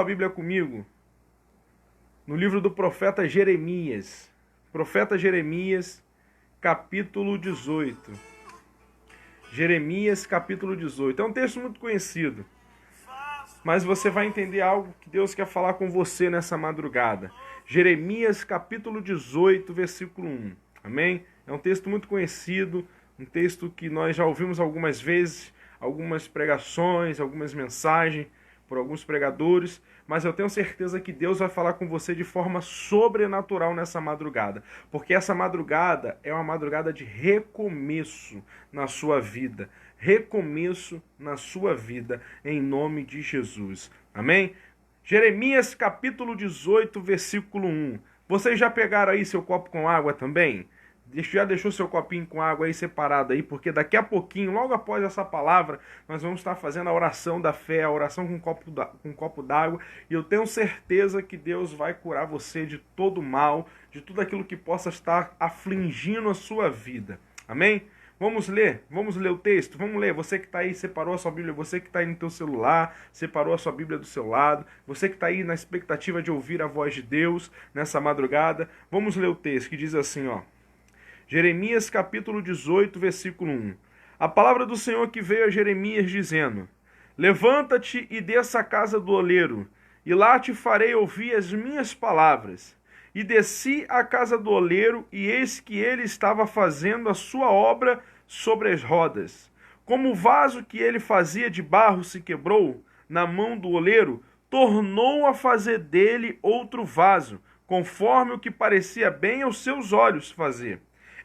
A Bíblia comigo, no livro do profeta Jeremias. Profeta Jeremias, capítulo 18. Jeremias, capítulo 18. É um texto muito conhecido, mas você vai entender algo que Deus quer falar com você nessa madrugada. Jeremias, capítulo 18, versículo 1. Amém? É um texto muito conhecido, um texto que nós já ouvimos algumas vezes, algumas pregações, algumas mensagens por alguns pregadores, mas eu tenho certeza que Deus vai falar com você de forma sobrenatural nessa madrugada, porque essa madrugada é uma madrugada de recomeço na sua vida, recomeço na sua vida, em nome de Jesus. Amém? Jeremias capítulo 18, versículo 1. Vocês já pegaram aí seu copo com água também? Já deixou seu copinho com água aí separado aí, porque daqui a pouquinho, logo após essa palavra, nós vamos estar fazendo a oração da fé, a oração com um copo d'água, e eu tenho certeza que Deus vai curar você de todo mal, de tudo aquilo que possa estar afligindo a sua vida. Amém? Vamos ler o texto, vamos ler. Você que está aí, separou a sua Bíblia, você que está aí no teu celular, separou a sua Bíblia do seu lado, você que está aí na expectativa de ouvir a voz de Deus nessa madrugada, vamos ler o texto que diz assim, ó. Jeremias capítulo 18, versículo 1. A palavra do Senhor que veio a Jeremias dizendo: Levanta-te e desça à casa do oleiro, e lá te farei ouvir as minhas palavras. E desci à casa do oleiro, e eis que ele estava fazendo a sua obra sobre as rodas. Como o vaso que ele fazia de barro se quebrou na mão do oleiro, tornou a fazer dele outro vaso, conforme o que parecia bem aos seus olhos fazer.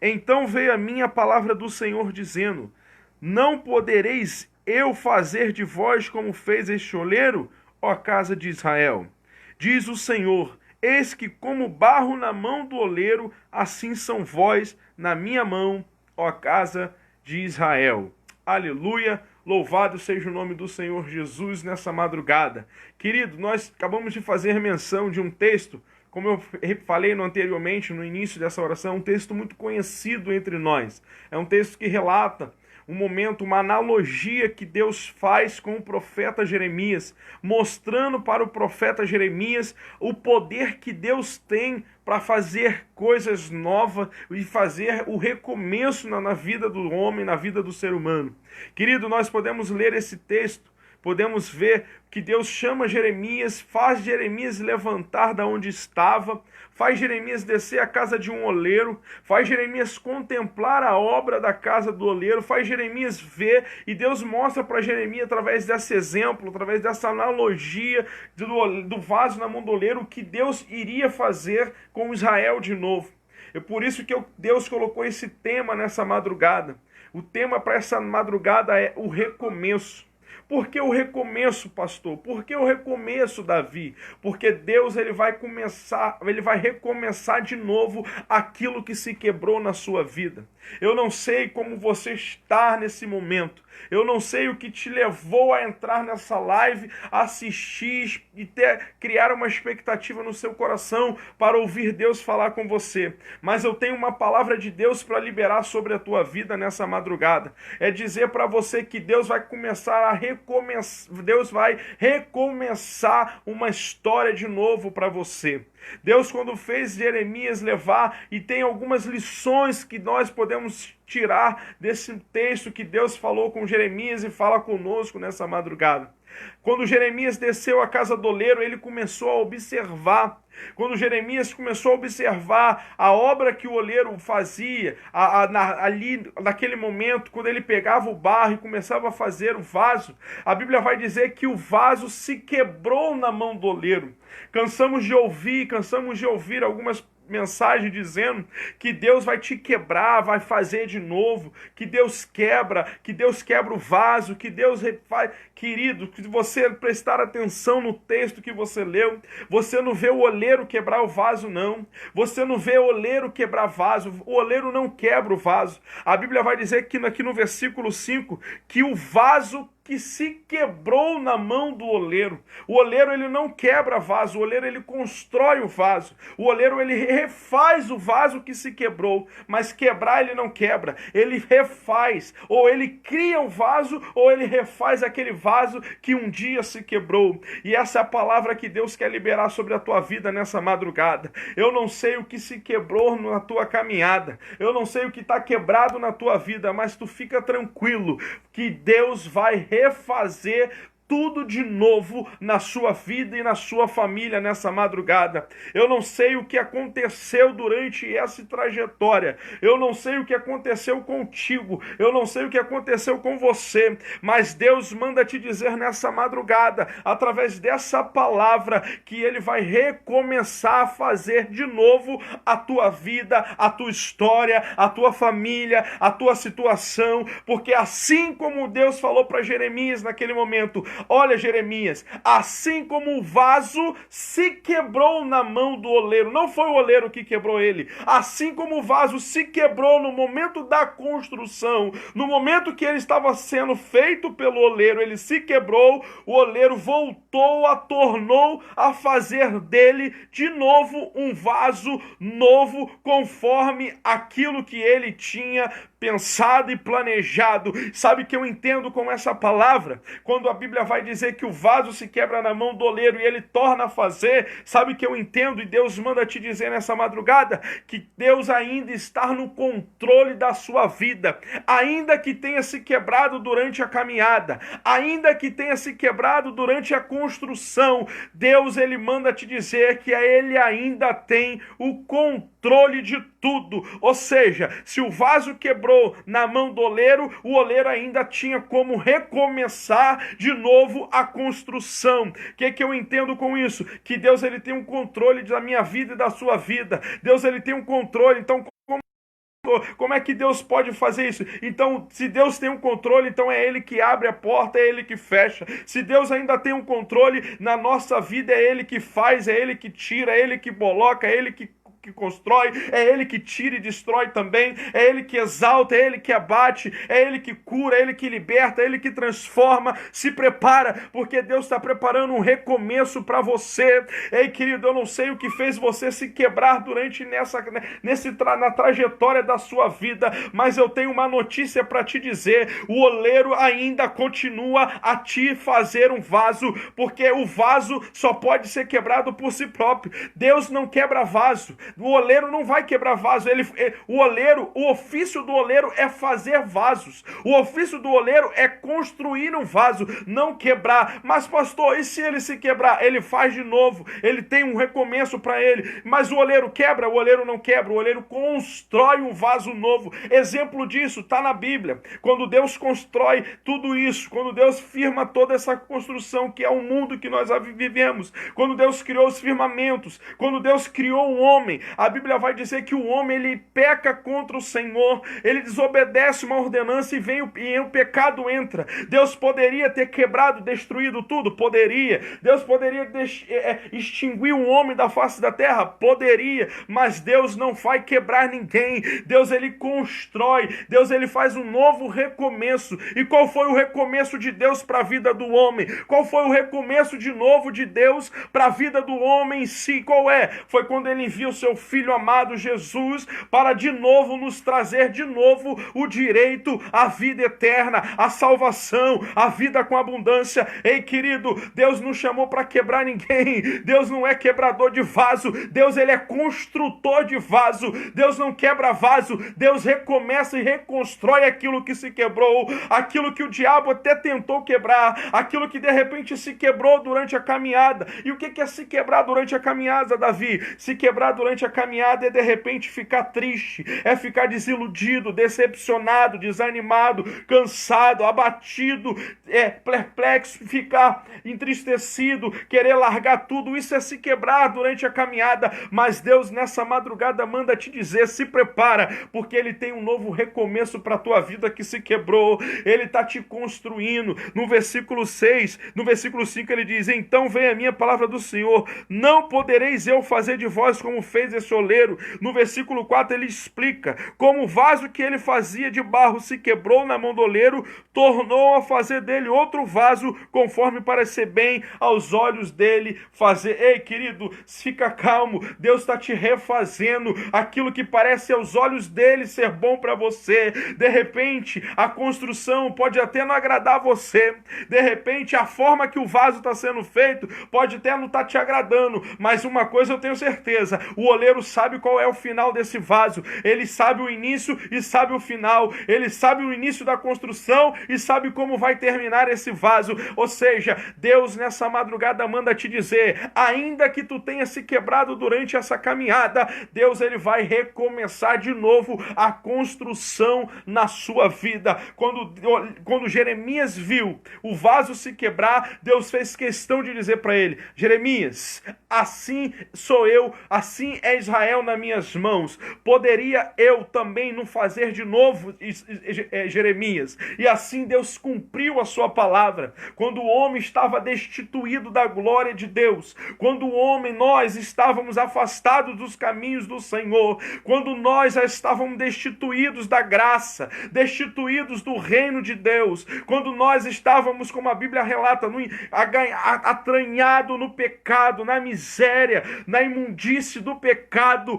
Então veio a mim a palavra do Senhor dizendo: Não podereis eu fazer de vós como fez este oleiro, ó casa de Israel? Diz o Senhor: Eis que como barro na mão do oleiro, assim são vós na minha mão, ó casa de Israel. Aleluia! Louvado seja o nome do Senhor Jesus nessa madrugada. Querido, nós acabamos de fazer menção de um texto, como eu falei anteriormente, no início dessa oração, é um texto muito conhecido entre nós. É um texto que relata um momento, uma analogia que Deus faz com o profeta Jeremias, mostrando para o profeta Jeremias o poder que Deus tem para fazer coisas novas e fazer o recomeço na vida do homem, na vida do ser humano. Querido, nós podemos ler esse texto, podemos ver que Deus chama Jeremias, faz Jeremias levantar da onde estava, faz Jeremias descer à casa de um oleiro, faz Jeremias contemplar a obra da casa do oleiro, faz Jeremias ver, e Deus mostra para Jeremias, através desse exemplo, através dessa analogia do vaso na mão do oleiro, o que Deus iria fazer com Israel de novo. É por isso que Deus colocou esse tema nessa madrugada. O tema para essa madrugada é o recomeço. Por que o recomeço, pastor? Por que o recomeço, Davi? Porque Deus ele vai recomeçar de novo aquilo que se quebrou na sua vida. Eu não sei como você está nesse momento. Eu não sei o que te levou a entrar nessa live, assistir e criar uma expectativa no seu coração para ouvir Deus falar com você. Mas eu tenho uma palavra de Deus para liberar sobre a tua vida nessa madrugada. É dizer para você que Deus vai Deus vai recomeçar uma história de novo para você. Deus, quando fez Jeremias levar, e tem algumas lições que nós podemos tirar desse texto que Deus falou com Jeremias e fala conosco nessa madrugada. Quando Jeremias desceu à casa do oleiro, ele começou a observar. Quando Jeremias começou a observar a obra que o oleiro fazia, ali naquele momento, quando ele pegava o barro e começava a fazer o vaso, a Bíblia vai dizer que o vaso se quebrou na mão do oleiro. Cansamos de ouvir algumas mensagens dizendo que Deus vai te quebrar, vai fazer de novo, que Deus quebra o vaso, que Deus faz. Querido, se você prestar atenção no texto que você leu, você não vê o oleiro quebrar o vaso, não. Você não vê o oleiro quebrar vaso, o oleiro não quebra o vaso. A Bíblia vai dizer que aqui no versículo 5, que o vaso que se quebrou na mão do oleiro. O oleiro, ele não quebra vaso, o oleiro, ele constrói o vaso. O oleiro, ele refaz o vaso que se quebrou, mas quebrar ele não quebra, ele refaz, ou ele cria um vaso, ou ele refaz aquele vaso que um dia se quebrou. E essa é a palavra que Deus quer liberar sobre a tua vida nessa madrugada. Eu não sei o que se quebrou na tua caminhada, eu não sei o que está quebrado na tua vida, mas tu fica tranquilo que Deus vai refazer tudo de novo na sua vida e na sua família nessa madrugada. Eu não sei o que aconteceu durante essa trajetória, eu não sei o que aconteceu contigo, eu não sei o que aconteceu com você, mas Deus manda te dizer nessa madrugada, através dessa palavra, que Ele vai recomeçar a fazer de novo a tua vida, a tua história, a tua família, a tua situação, porque assim como Deus falou para Jeremias naquele momento: olha, Jeremias, assim como o vaso se quebrou na mão do oleiro, não foi o oleiro que quebrou ele, assim como o vaso se quebrou no momento da construção, no momento que ele estava sendo feito pelo oleiro, ele se quebrou, o oleiro voltou, tornou a fazer dele de novo um vaso novo, conforme aquilo que ele tinha pensado e planejado. Sabe que eu entendo com essa palavra? Quando a Bíblia vai dizer que o vaso se quebra na mão do oleiro e ele torna a fazer, sabe que eu entendo, e Deus manda te dizer nessa madrugada, que Deus ainda está no controle da sua vida, ainda que tenha se quebrado durante a caminhada, ainda que tenha se quebrado durante a construção, Deus, ele manda te dizer que ele ainda tem o controle de tudo. Ou seja, se o vaso quebrou na mão do oleiro, o oleiro ainda tinha como recomeçar de novo a construção. O que eu entendo com isso? Que Deus, ele tem um controle da minha vida e da sua vida. Deus, ele tem um controle. Então, como é que Deus pode fazer isso? Então, se Deus tem um controle, então é Ele que abre a porta, é Ele que fecha. Se Deus ainda tem um controle na nossa vida, é Ele que faz, é Ele que tira, é Ele que coloca, é Ele que constrói, é Ele que tira e destrói também, é Ele que exalta, é Ele que abate, é Ele que cura, é Ele que liberta, é Ele que transforma. Se prepara, porque Deus está preparando um recomeço para você. Ei, querido, eu não sei o que fez você se quebrar durante na trajetória da sua vida, mas eu tenho uma notícia para te dizer: o oleiro ainda continua a te fazer um vaso, porque o vaso só pode ser quebrado por si próprio. Deus não quebra vaso. O oleiro não vai quebrar vaso. O ofício do oleiro é fazer vasos. O ofício do oleiro é construir um vaso, não quebrar. Mas, pastor, e se ele se quebrar? Ele faz de novo. Ele tem um recomeço para ele. Mas o oleiro quebra? O oleiro não quebra. O oleiro constrói um vaso novo. Exemplo disso está na Bíblia. Quando Deus constrói tudo isso, quando Deus firma toda essa construção que é o mundo que nós vivemos, quando Deus criou os firmamentos, quando Deus criou um homem, a Bíblia vai dizer que o homem, ele peca contra o Senhor, ele desobedece uma ordenança e o pecado entra. Deus poderia ter quebrado, destruído tudo? Poderia. Deus poderia extinguir um homem da face da terra? Poderia. Mas Deus não vai quebrar ninguém. Deus, ele constrói. Deus, ele faz um novo recomeço. E qual foi o recomeço de Deus para a vida do homem? Qual foi o recomeço de novo de Deus para a vida do homem em si? Qual é? Foi quando ele envia o seu Filho amado Jesus para de novo nos trazer de novo o direito à vida eterna, à salvação, à vida com abundância. Ei, querido, Deus não chamou para quebrar ninguém. Deus não é quebrador de vaso. Deus, ele é construtor de vaso. Deus não quebra vaso. Deus recomeça e reconstrói aquilo que se quebrou, aquilo que o diabo até tentou quebrar, aquilo que de repente se quebrou durante a caminhada. E o que é se quebrar durante a caminhada, Davi? Se quebrar durante a caminhada é de repente ficar triste, é ficar desiludido, decepcionado, desanimado, cansado, abatido, perplexo, ficar entristecido, querer largar tudo. Isso é se quebrar durante a caminhada. Mas Deus nessa madrugada manda te dizer: se prepara, porque Ele tem um novo recomeço para a tua vida que se quebrou. Ele está te construindo. No versículo 6, no versículo 5 ele diz: então vem a minha palavra do Senhor, não podereis eu fazer de vós como fez fez esse oleiro. No versículo 4 ele explica como o vaso que ele fazia de barro se quebrou na mão do oleiro, tornou a fazer dele outro vaso, conforme parecer bem aos olhos dele fazer. Ei, querido, fica calmo, Deus está te refazendo aquilo que parece aos olhos dele ser bom para você. De repente, a construção pode até não agradar você, de repente, a forma que o vaso está sendo feito pode até não estar te agradando, mas uma coisa eu tenho certeza, o oleiro sabe qual é o final desse vaso, ele sabe o início e sabe o final, ele sabe o início da construção e sabe como vai terminar esse vaso. Ou seja, Deus nessa madrugada manda te dizer, ainda que tu tenha se quebrado durante essa caminhada, Deus ele vai recomeçar de novo a construção na sua vida. Quando Jeremias viu o vaso se quebrar, Deus fez questão de dizer para ele, Jeremias, assim sou eu, assim é Israel nas minhas mãos. Poderia eu também não fazer de novo, Jeremias? E assim Deus cumpriu a sua palavra. Quando o homem estava destituído da glória de Deus, quando nós estávamos afastados dos caminhos do Senhor, quando nós já estávamos destituídos da graça, destituídos do reino de Deus, quando nós estávamos, como a Bíblia relata, atranhado no pecado, na miséria, na imundície do pecado,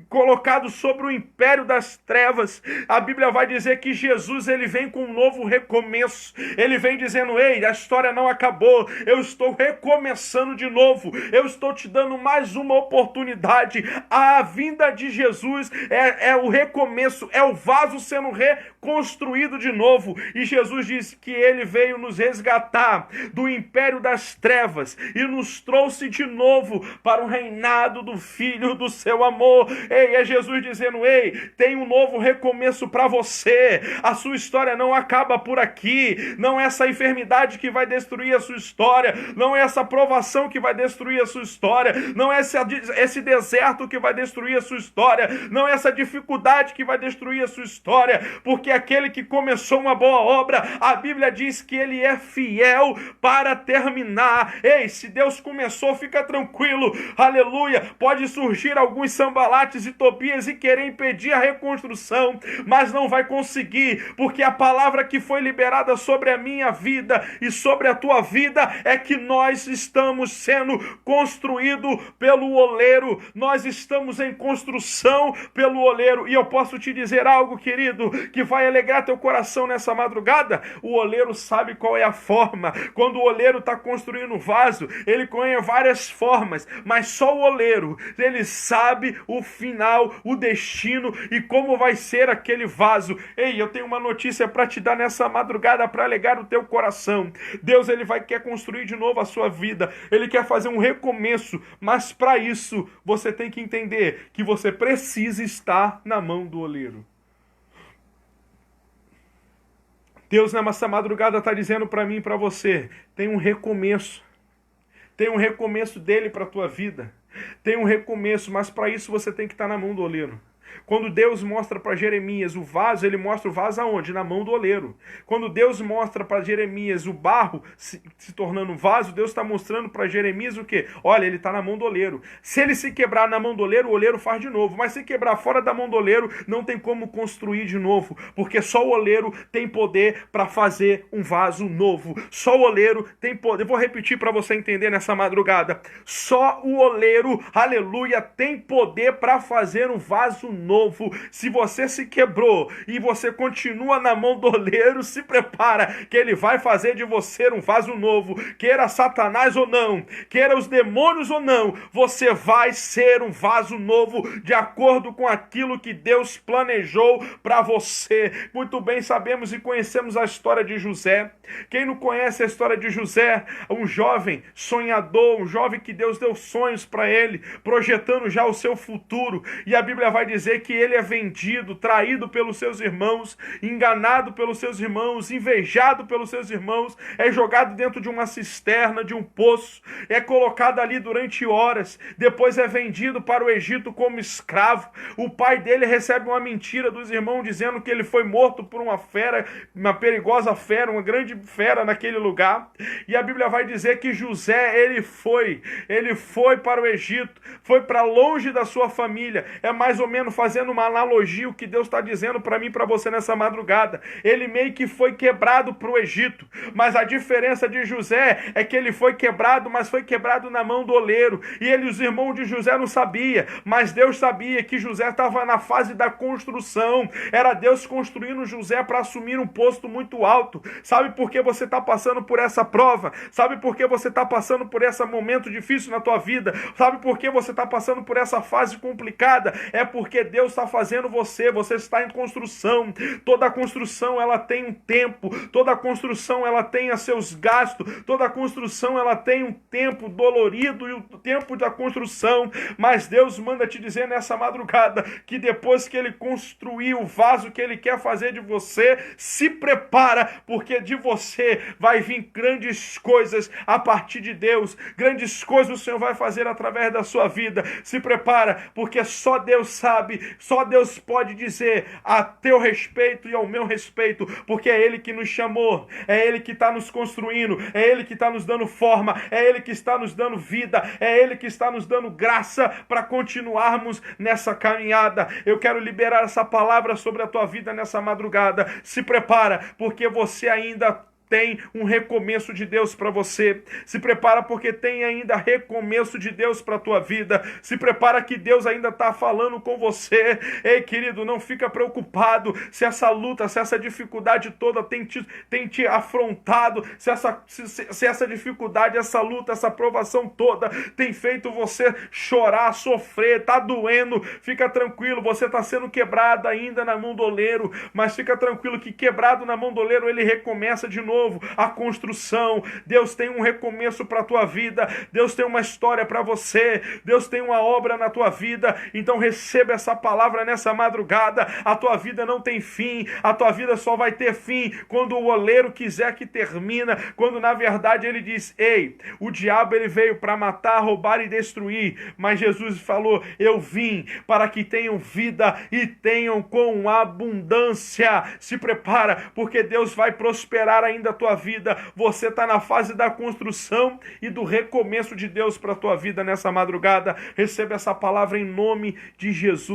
colocado sobre o império das trevas, a Bíblia vai dizer que Jesus ele vem com um novo recomeço. Ele vem dizendo, ei, a história não acabou, eu estou recomeçando de novo, eu estou te dando mais uma oportunidade. A vinda de Jesus é o recomeço, é o vaso sendo reconstruído de novo. E Jesus disse que ele veio nos resgatar do império das trevas e nos trouxe de novo para o reinado do Filho do seu amor. Ei, é Jesus dizendo, ei, tem um novo recomeço para você. A sua história não acaba por aqui. Não é essa enfermidade que vai destruir a sua história. Não é essa provação que vai destruir a sua história. Não é esse deserto que vai destruir a sua história. Não é essa dificuldade que vai destruir a sua história. Porque aquele que começou uma boa obra, a Bíblia diz que ele é fiel para terminar. Ei, se Deus começou, fica tranquilo. Aleluia. Pode surgir alguns Sambalates e Tobias e querer impedir a reconstrução, mas não vai conseguir, porque a palavra que foi liberada sobre a minha vida e sobre a tua vida é que nós estamos sendo construídos pelo oleiro. Nós estamos em construção pelo oleiro. E eu posso te dizer algo, querido, que vai alegrar teu coração nessa madrugada. O oleiro sabe qual é a forma. Quando o oleiro está construindo um vaso, ele conhece várias formas, mas só o oleiro, ele sabe o final, o destino e como vai ser aquele vaso. Ei, eu tenho uma notícia para te dar nessa madrugada para alegrar o teu coração. Deus, ele quer construir de novo a sua vida. Ele quer fazer um recomeço, mas para isso você tem que entender que você precisa estar na mão do oleiro. Deus nessa madrugada está dizendo para mim e para você, tem um recomeço. Tem um recomeço dele para a tua vida. Tem um recomeço, mas para isso você tem que estar na mão do oleiro. Quando Deus mostra para Jeremias o vaso, ele mostra o vaso aonde? Na mão do oleiro. Quando Deus mostra para Jeremias o barro se tornando vaso, Deus está mostrando para Jeremias o quê? Olha, ele está na mão do oleiro. Se ele se quebrar na mão do oleiro, o oleiro faz de novo. Mas se quebrar fora da mão do oleiro, não tem como construir de novo. Porque só o oleiro tem poder para fazer um vaso novo. Só o oleiro tem poder. Eu vou repetir para você entender nessa madrugada. Só o oleiro, aleluia, tem poder para fazer um vaso novo. Se você se quebrou e você continua na mão do oleiro, se prepara que ele vai fazer de você um vaso novo. Queira Satanás ou não, queira os demônios ou não, você vai ser um vaso novo de acordo com aquilo que Deus planejou para você. Muito bem sabemos e conhecemos a história de José. Quem não conhece a história de José? Um jovem sonhador, um jovem que Deus deu sonhos para ele, projetando já o seu futuro. E a Bíblia vai dizer dizer que ele é vendido, traído pelos seus irmãos, enganado pelos seus irmãos, invejado pelos seus irmãos, é jogado dentro de uma cisterna, de um poço, é colocado ali durante horas, depois é vendido para o Egito como escravo. O pai dele recebe uma mentira dos irmãos dizendo que ele foi morto por uma fera, uma perigosa fera, uma grande fera naquele lugar. E a Bíblia vai dizer que José, ele foi para o Egito, foi para longe da sua família. É mais ou menos fazendo uma analogia o que Deus está dizendo para mim e para você nessa madrugada. Ele meio que foi quebrado para o Egito, mas a diferença de José é que ele foi quebrado, mas foi quebrado na mão do oleiro. E os irmãos de José não sabiam, mas Deus sabia que José estava na fase da construção. Era Deus construindo José para assumir um posto muito alto. Sabe por que você está passando por essa prova? Sabe por que você está passando por esse momento difícil na tua vida? Sabe por que você está passando por essa fase complicada? É porque Deus está fazendo você está em construção. Toda construção ela tem um tempo, toda construção ela tem os seus gastos, toda construção ela tem um tempo dolorido e o tempo da construção, mas Deus manda te dizer nessa madrugada que depois que ele construir o vaso que ele quer fazer de você, se prepara, porque de você vai vir grandes coisas a partir de Deus, grandes coisas o Senhor vai fazer através da sua vida. Se prepara, porque só Deus sabe, só Deus pode dizer a teu respeito e ao meu respeito, porque é Ele que nos chamou, é Ele que está nos construindo, é Ele que está nos dando forma, é Ele que está nos dando vida, é Ele que está nos dando graça para continuarmos nessa caminhada. Eu quero liberar essa palavra sobre a tua vida nessa madrugada. Se prepara, porque você ainda tem um recomeço de Deus para você. Se prepara porque tem ainda recomeço de Deus para a tua vida. Se prepara que Deus ainda está falando com você. Ei, querido, não fica preocupado se essa luta, se essa dificuldade toda tem te afrontado, se essa dificuldade, essa luta, essa provação toda tem feito você chorar, sofrer, tá doendo. Fica tranquilo, você está sendo quebrado ainda na mão do oleiro, mas fica tranquilo que quebrado na mão do oleiro ele recomeça de novo a construção. Deus tem um recomeço para a tua vida, Deus tem uma história para você, Deus tem uma obra na tua vida. Então receba essa palavra nessa madrugada. A tua vida não tem fim, a tua vida só vai ter fim quando o oleiro quiser que termina, quando na verdade ele diz: ei, o diabo ele veio para matar, roubar e destruir, mas Jesus falou: eu vim para que tenham vida e tenham com abundância. Se prepara, porque Deus vai prosperar ainda a tua vida. Você está na fase da construção e do recomeço de Deus para a tua vida nessa madrugada. Receba essa palavra em nome de Jesus.